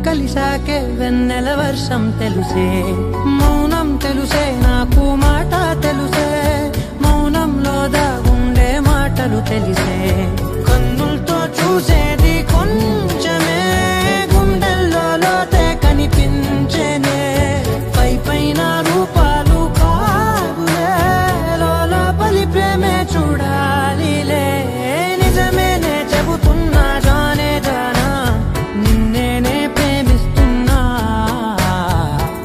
కలిసాకే వెన్నెల వర్షం తెలుసే మౌనం తెలుసే నాకు మాట తెలుసే మౌనంలో దాగుండే మాటలు తెలిసే కన్నులతో చూసేది కొంచెమే గుండెల్లో లోతే కనిపించేనే పై పైన రూపాలు కావులే లోపలి ప్రేమే చూడాలిలే నిజమేనే చెబుతున్నా జానే జానా నిన్నేనే ప్రేమిస్తున్నా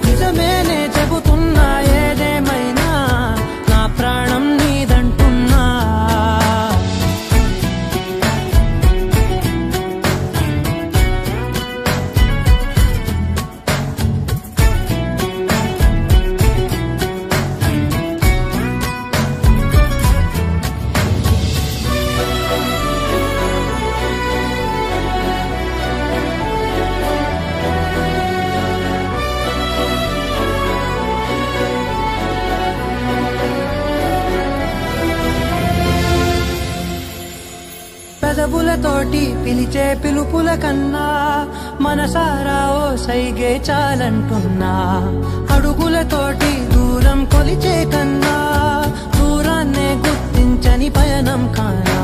నిజమేనే చెబుతున్నా ఏదేమైనా నా ప్రాణం నీదంటున్నా పెదవులతోటి పిలిచే పిలుపుల కన్నా మనసారా ఓ సైగే చాలంటున్నా అడుగులతోటి దూరం కొలిచే కన్నా దూరాన్నే గుర్తించని పయనం కానా